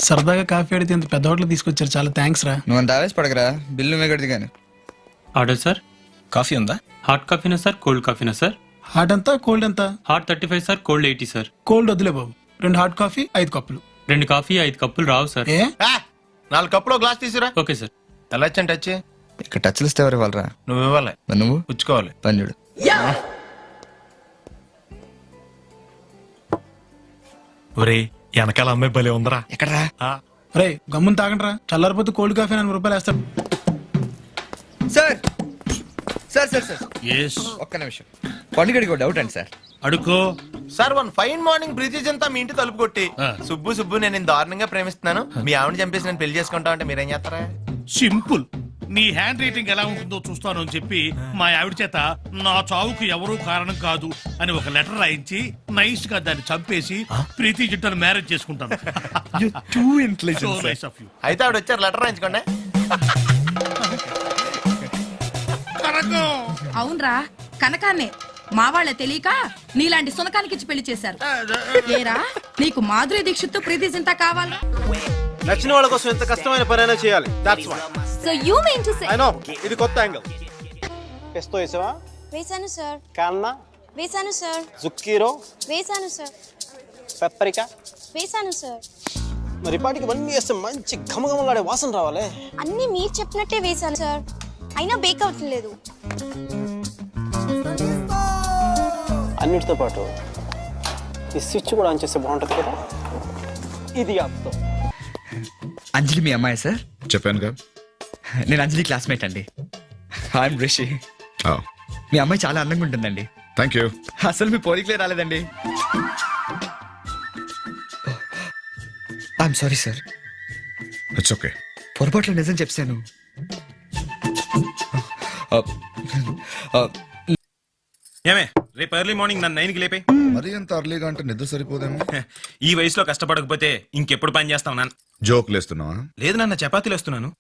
సరదాగా కాఫీ అడిగితే ఇంత పెద్ద హోటల్ తీసుకొచ్చారు, చాలా థ్యాంక్స్ రా. నువ్వు అంత ఆవేశపడకరా, బిల్లు మేగడిది కానీ. Order sir. కాఫీ ఉందా? హాట్ కాఫీనా సార్, కోల్డ్ కాఫీనా సార్? హాట్ ఎంత, కోల్డ్ ఎంత? Hot 35 sir, cold 80 sir. Cold వద్దులే బాబు, 2 హాట్ కాఫీ 5 కప్పులు. 2 కాఫీ 5 కప్పులు రావు సార్. ఏ 4 కప్పులు గ్లాస్ తీసురా. Okay sir. తెల్లచ్చని టచ్ ఇక్కడ టచ్లు ఇస్తే ఎవరు ఇవ్వాలరా? నువ్వు ఇవ్వాలి, మరి నువ్వు పుచ్చుకోవాలి. పని చూడు. ఒరే వెనకాల అమ్మాయి భలే ఉందరా. ఎక్కడరా? రే గమ్మున తాగండి రా, చల్లారిపోతే కోల్డ్ కాఫీ 4 రూపాయలు వేస్తాడు. సార్ సార్ సార్ సార్ ఒక్క నిమిషం, పండుగడికి డౌట్ అండి సార్. అడుకో. సార్ 1 ఫైన్ మార్నింగ్ బ్రిటిష్ అంతా మీ ఇంటి తలుపు కొట్టి సుబ్బు నేను దారుణంగా ప్రేమిస్తున్నాను, మీ ఆవిడ చంపేసి నేను పెళ్లి చేసుకుంటా అంటే మీరేం చేస్తారా? సింపుల్. నీ హ్యాండ్ రైటింగ్ ఎలా ఉంటుందో చూస్తాను అని చెప్పి మా ఆవిడ చేత నా చావుకు ఎవరూ కారణం కాదు అని ఒక లెటర్ రాయించి నైస్ గా దాన్ని చంపేసి ప్రీతి జంటను మ్యారేజ్ చేసుకుంటాను. So nice of you. అయితే ఆవిడ వచ్చారు, లెటర్ రాయించుకోండి. అవునరా, కనకాన్నే మా వాళ్ళ తెలియక నీలాంటి సునకానికి ఇచ్చి పెళ్లి చేశారు. ఏరా నీకు మాధురి దీక్షిత్ ప్రీతి జింత కావాలా? నచ్చిన వాళ్ళ కోసం ఎంత కష్టమైన పనైనా చేయాలి. That's why. So you mean to say? I know ఇది కొత్త యాంగిల్. పెస్తో వేసావా? వేసాను సార్. కాన్నా? వేసాను సార్. జుక్కీరో? వేసాను సార్. పెప్పరికా? వేసాను సార్. మరి పాటికి ఇవన్నీ వేస్తే మంచి ఘమఘమలాడే వాసన రావాలి. అన్ని మీరు చెప్పినట్టే వేసాను సార్, అయినా బేక్ అవ్వట్లేదు. అన్నిటితో పాటు ఈ స్విచ్ కూడా ఆన్ చేస్తే బాగుంటుంది కదా. ఇది అర్థం. అంజలి మీ అమ్మాయి సార్? చెప్పానుగా. నేను అంజలి క్లాస్మేట్ అండి. ఐఎమ్ రిషి. మీ అమ్మాయి చాలా అందంగా ఉంటుందండి. Thank you. అసలు మీ పోలికలే రాలేదండి. I'm sorry sir. It's okay. పొరపాట్లో నిజం చెప్పాను. ఏమే రేపు ఎర్లీ మార్నింగ్ నన్ను 9కి లేపే. మరి ఎంత అర్లీగా అంటే నిద్ర సరిపోదేమో. ఈ వయసులో కష్టపడకపోతే ఇంకెప్పుడు పని చేస్తావు నాన్న? జోకులు వేస్తున్నావా? లేదు నాన్న, చపాతీలు వేస్తున్నాను.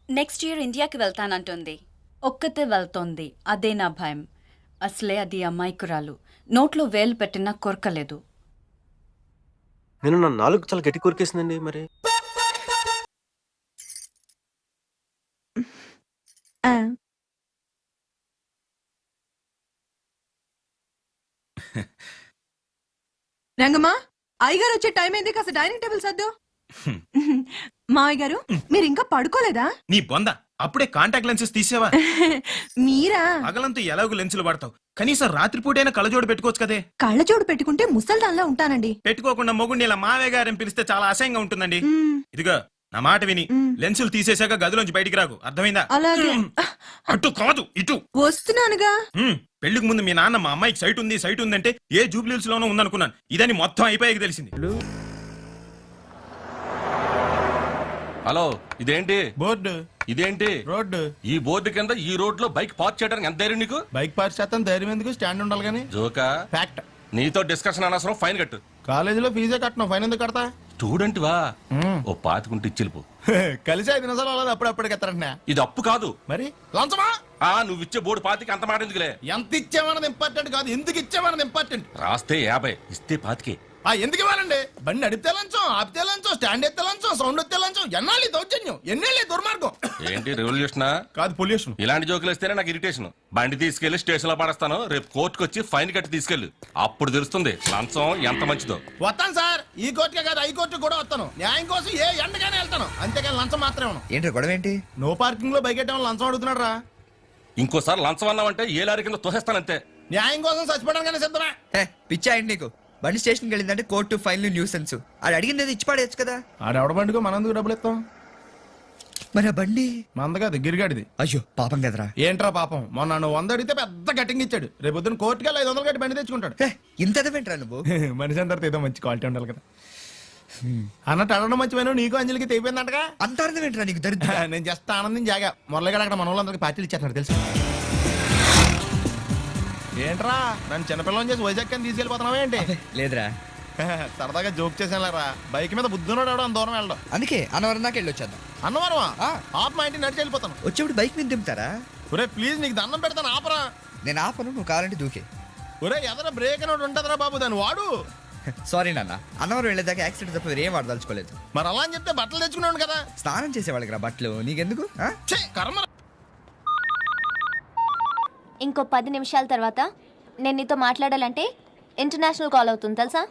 నెక్స్ట్ ఇయర్ ఇండియాకి వెళ్తానంటుంది. ఒక్కతే వెళ్తోంది, అదే నా భయం. అసలే అది అమాయకురాలు, నోట్లో వేలు పెట్టినా కొరకలేదు. నేను నా 4 చాలా గట్టి కొరికేసిందండి. మరి రంగమ్మా, అయ్యగారు వచ్చే టైం అయింది, కాస్త డైనింగ్ టేబుల్ సర్దు. మావయ్య గారు మీరు ఇంకా పడుకోలేదా? నీ బొంద, అప్పుడే కాంటాక్ట్ లెన్సెస్ తీసేవా? మీరా? పగలంతా ఎలాగో లెన్సులు వాడతావు, కనీసం రాత్రిపూటైనా కళ్ళజోడు పెట్టుకోవచ్చు కదే. కళ్ళజోడు పెట్టుకుంటే ముసల్దాన్లా ఉంటానండి. పెట్టుకోకుండా మొగుడిని ఇలా మావయ్య గారని పిలిస్తే చాలా అసహ్యంగా ఉంటుందండి. ఇదిగో నా మాట విని లెన్సులు తీసేశాక గదిలోంచి బయటికి రాకు, అర్థమైందా? అలాగే. అటు కాదు ఇటు వస్తున్నానుగా. పెళ్లికి ముందు మీ నాన్న మా అమ్మాయికి సైట్ ఉందంటే ఏ జూబ్లీస్ లోనో ఉందనుకున్నాను. ఇదని మొత్తం అయిపోయాక తెలిసింది. హలో, ఇదేంటి బోర్డు? ఇదేంటి రోడ్డు? ఈ బోర్డు కింద ఈ రోడ్ లో బైక్ పార్క్ చేయడానికి ఎంత ధైర్యం నీకు? బైక్ పార్క్ చేస్తాను, ధైర్యం ఎందుకు? స్టాండ్ ఉండాలి కానీ. జోకా? ఫ్యాక్ట్. నీతో డిస్కషన్ అనవసరం, ఫైన్ కట్టు. కాలేజీలో ఫీజే కట్టను, ఫైన్ ఎందుకు కడతా? స్టూడెంట్ వా, ఓ పాతికుంటే ఇచ్చిల్పు. కలిసి 5 నిమిషాలు అవ్వదు, అప్పుడప్పుడు ఎత్తారంటున్నా. ఇది అప్పు కాదు మరి లంచమా? నువ్వు ఇచ్చే బోర్డు పాతికి అంత మాట ఎందుకులే. ఎంత ఇచ్చామన్నది ఇంపార్టెంట్ కాదు, ఎందుకు ఇచ్చామన్నది ఇంపార్టెంట్. రాస్తే 50, ఇస్తే 25. ఎందుకు ఇవ్వాలండి? బండి నడిపితే లంచం, ఆపితే లంచం, స్టాండ్ ఎత్తే లంచం, సౌండ్ ఎత్తే లంచం. ఎన్నాళ్ళు దౌర్జన్యం, ఎన్నేళ్ళే దుర్మార్గం. ఏంటి రెవల్యూషనా? కాదు, పొల్యూషన్. ఇలాంటి జోకులు వస్తేనే నాకు ఇరిటేషన్. బండి తీసుకెళ్లి స్టేషన్ లో పడేస్తాను, రేపు కోర్టుకు వచ్చి ఫైన్ కట్టి తీసుకెళ్ళు. అప్పుడు తెలుస్తుంది లంచం ఎంత మంచిదో. వస్తాను సార్, ఈ కోర్టుకే కాదు హైకోర్టు కూడా వస్తాను. న్యాయం కోసం ఏ ఎండగానే వెళ్తాను, అంతేకాని లంచం మాత్రమే. ఏంటి గొడవ ఏంటి? నో పార్కింగ్ లో బైక్ ఎట్టడం లంచం అడుగుతున్నాడు రా. ఇంకోసారి లంచం అన్నావంటే ఏ లారీ కింద తోసేస్తానంతే. న్యాయం కోసం చచ్చిపోవడానికి సిద్ధమే. పిచ్చా ఏంటి నీకు? బండి స్టేషన్కి వెళ్ళిందంటే కోర్టు, ఫైన్లు, న్యూసెన్స్. అది అడిగింది ఇచ్చి పడేయచ్చు కదా. ఆడెవడ బండికో మనందుకు డబ్బులు ఇస్తాం. మరి ఆ బండి మందగా గిరిగాడిది. అయ్యో పాపం కదరా. ఏంట్రా పాపం? మొన్న నువ్వు 100 అడిగితే పెద్ద కటింగ్ ఇచ్చాడు. రేపు పొద్దున్న కోర్టుకి 500 కట్టి బండి తెచ్చుకుంటాడు. ఇంత ఎదవేంట్రా నువ్వు? మనిషి అందరితో ఏదో మంచి క్వాలిటీ ఉండాలి కదా అన్నట్టు. అడగడం మంచిపోయినా నీకు అంజలికి తెగిపోయిందంటగా. అంత అర్థమేంట్రా నీకు? దరిద్ర. నేను జస్ట్ ఆనందం జాగా. మొరలగడ అక్కడ మన వాళ్ళందరికీ పార్టీలు ఇచ్చేస్తున్నారు తెలుసు. ఏంట్రా నన్ను చిన్నపిల్లని చేసి వైజాగ్ అని తీసుకెళ్ళిపోతున్నావా ఏంటి? లేదురా, సరదాగా జోక్ చేసానులేరా. బైక్ మీద బుద్ధున్నాడు ఎవడో దూరం వెళ్ళడం. అందుకే అన్నవరం దాకా వెళ్ళి వచ్చేద్దాం. అన్నవరమా? ఆప్ మా ఇంటికి నడిచి వెళ్ళిపోతాను. వచ్చేప్పుడు బైక్ మీద దింపుతారా? ఒరే ప్లీజ్, నీకు దండం పెడతాను, ఆపరా. నేను ఆపను, నువ్వు కావాలంటే దూకే. ఒరే ఎదర బ్రేక్ అని ఉంటదిరా బాబు, దాన్ని వాడు. సారీ నాన్న, అన్నవరం వెళ్ళేదాకా యాక్సిడెంట్ తప్ప వేరే ఏం వాడదలుచుకోలేదు. మరి అలా అని చెప్తే బట్టలు తెచ్చుకున్నాను కదా. స్నానం చేసేవాళ్ళకి రా బట్టలు, నీకెందుకు? ఆ? ఛే, కర్మ. ఇంకో 10 నిమిషాల తర్వాత నేను నీతో మాట్లాడాలంటే ఇంటర్నేషనల్ కాల్ అవుతుంది తెలుసా?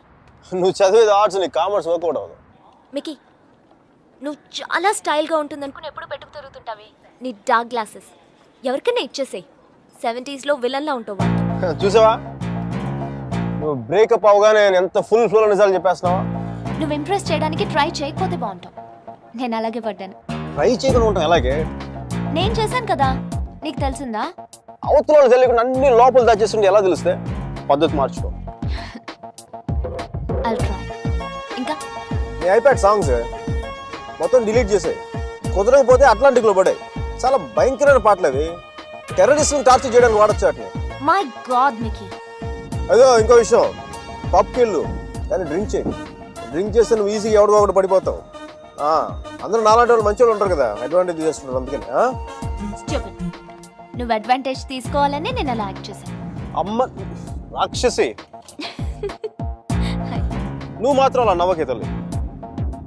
నువ్వు చదివేది ఆర్ట్స్, నీకు కామర్స్ వర్కౌట్ అవ్వదు. మికీ, నువ్వు చాలా స్టైల్గా ఉంటుందనుకుని ఎప్పుడు పెట్టుకు తిరుగుతుంటావి. నీ డార్క్ గ్లాసెస్ ఎవరికైనా ఇచ్చేసేయ్. 70s లో విలన్లా ఉంటావు. చూసావా, నువ్వు బ్రేకప్ అవగానే నేను ఎంత ఫుల్ ఫ్లో నిజాలు చెప్పేస్తున్నావా? నువ్వు ఇంప్రెస్ చేయడానికి ట్రై చేయకపోతే బాగుంటావు. నేను అలాగే పడ్డాను. ట్రై చేయకుండా ఉంటాం ఎలాగే? నేను చేశాను కదా, నీకు తెలిసిందా? అవతల వాళ్ళు తెలియకుండా అన్ని లోపల దాచేస్తుంటే ఎలా తెలిస్తే? పద్ధతి మార్చుకో. I'll try. ఇంకా నీ ఐప్యాడ్ సాంగ్స్ మొత్తం డిలీట్ చేసాయి. కుదరకపోతే అట్లాంటిక్లో పడాయి. చాలా భయంకరమైన పాటలు అవి. టెర్రరిస్ట్ని టార్చర్ చేయడానికి వాడచ్చు వాటిని. My God Mickey. అదో ఇంకో విషయం, పబ్కి వెళ్ళు కానీ డ్రింక్ చేయి. డ్రింక్ చేస్తే నువ్వు ఈజీగా ఎవడో ఒకటి పడిపోతావు. అందరూ నాలాంటి వాళ్ళు మంచి వాళ్ళు ఉంటారు కదా, అడ్వాంటేజ్ చేస్తుంటారు. అందుకని Stupid. నువ్వు అడ్వాంటేజ్ తీసుకోవాలని నేను అలా యాక్ట్ చేశాను. అమ్మ రాక్షసి, నువ్వు మాత్రం అలా నవ్వకే తల్లి.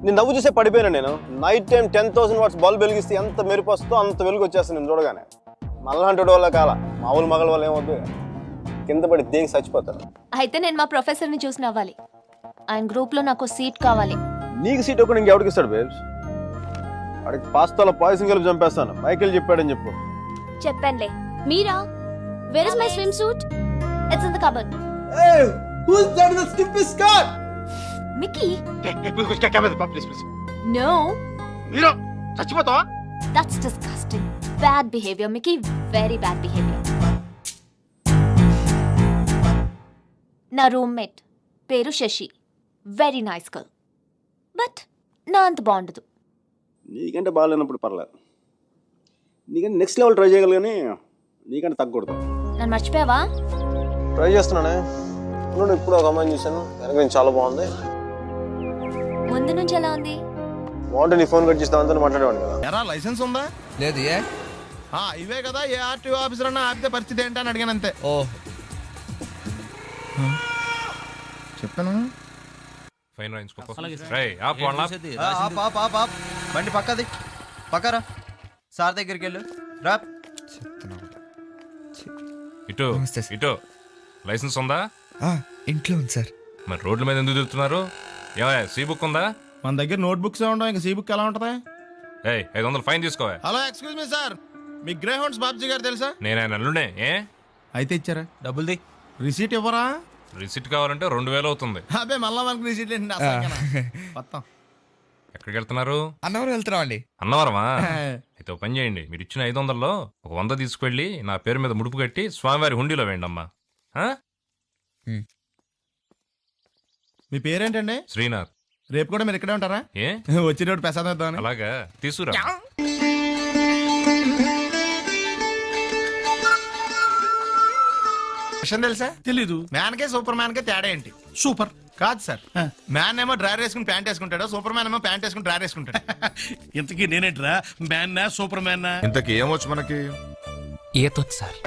నేను నవ్వు చూసే పడిపోయాను. నేను నైట్ టైం 10,000 వాట్స్ బల్బ్ వెలిగిస్తే ఎంత మెరుపు వస్తుందో అంత వెలుగు వచ్చేస్తాను నేను చూడగానే. మళ్ళంటి వల్ల కాల మామూలు మగల వల్ల ఏమవుతుంది, కింద పడి దేనికి చచ్చిపోతాను. అయితే నేను మా ప్రొఫెసర్ని చూసి నవ్వాలి. ఆయన గ్రూప్లో నాకు సీట్ కావాలి. నీకు సీట్ ఒకటి ఇంకెవడికి ఇస్తాడు బేబ్స్? వాడికి పాస్తాలో పాయసం కలిపి చంపేస్తాను. మైకేల్ చెప్పాడని చెప్పు. చెప్పానులే. మీరా? Where is my swimsuit? It's in the cupboard. Who's that in the skimpy skirt? Mickey. No. మీరు చచ్చిపోతావా? That's disgusting. Bad behavior, Mickey. Very bad behavior. నా రూమ్మేట్ పేరు Shashi. Very nice girl. But నా అంత బాగుండదు. నీకంటే బాగాలేనప్పుడు పర్లేదు. నీకంటే నెక్స్ట్ లెవెల్ ట్రై చేయగలి కానీ నీకంటే తగ్గకూడదు. నన్ను మర్చిపోయావా? ట్రై చేస్తున్నానే. నేను ఇప్పుడు ఒక అమ్మాయిని చూశాను, వెనక నుంచి చాలా బాగుంది. ముందు నుంచి ఎలా ఉంది? బాగుంటే నీ ఫోన్ కట్ చేసి దాంతో మాట్లాడేవాడు కదా. ఎరా లైసెన్స్ ఉందా? లేదు. ఏ ఇవే కదా, ఏ ఆర్టీఓ ఆఫీసర్ అన్నా ఆపితే పరిస్థితి ఏంటని అడిగాను అంతే. ఓ చెప్పాను. బండి పక్కది పక్కరా. సార్ దగ్గరికి వెళ్ళు రా. ఇటు ఇటు లైసెన్స్ ఉందా? ఇంట్లో ఉంది సార్. మరి రోడ్ల మీద ఎందుకు తిరుగుతున్నారు? ఏమయ్యా సీ బుక్ ఉందా? మన దగ్గర నోట్ బుక్స్ ఉండవు, ఇంకా సీ బుక్ ఎలా ఉంటది? 500 ఫైన్ తీసుకోవా. హలో, ఎక్స్క్యూజ్ మీ సార్, మీ గ్రే హౌండ్స్ బాబ్జీ గారు తెలుసా? నేను ఆయన అల్లుడే. అయితే ఇచ్చారా? డబ్బుల్ది రిసీట్ ఇవ్వరా? రిసిట్ కావాలంటే 2000 అవుతుంది. అబ్బే మళ్ళా మనకి రిసీట్ ఏంటి? మొత్తం ఎక్కడికి వెళ్తున్నారు? అన్నవరం వెళ్తున్నాం అండి. అన్నవరమా? అయితే ఒక పని చేయండి, మీరు ఇచ్చిన 500లో ఒక 100 తీసుకెళ్ళి నా పేరు మీద ముడుపు కట్టి స్వామివారి హుండీలో వేయండి అమ్మా. మీ పేరేంటండి? శ్రీనాథ్. రేపు కూడా మీరు ఇక్కడే ఉంటారా? ఏ వచ్చినప్పుడు ప్రసాదం ఇద్దామని. అలాగా తీసుకురా. విషయం తెలుసా? తెలీదు. మ్యాన్ కే సూపర్ మ్యాన్ కే తేడా ఏంటి? సూపర్ కాదు సార్, మ్యాన్ ఏమో డ్రైవర్ వేసుకుని ప్యాంట్ వేసుకుంటాడు, సూపర్ మ్యాన్ ఏమో ప్యాంట్ వేసుకుని డ్రైవర్ వేసుకుంటాడు. ఇంతకీ నేనేట్రా, మ్యాన్నా సూపర్ మ్యాన్నా? ఇంతకీ ఏమొచ్చు మనకి? ఈతొచ్చు సార్.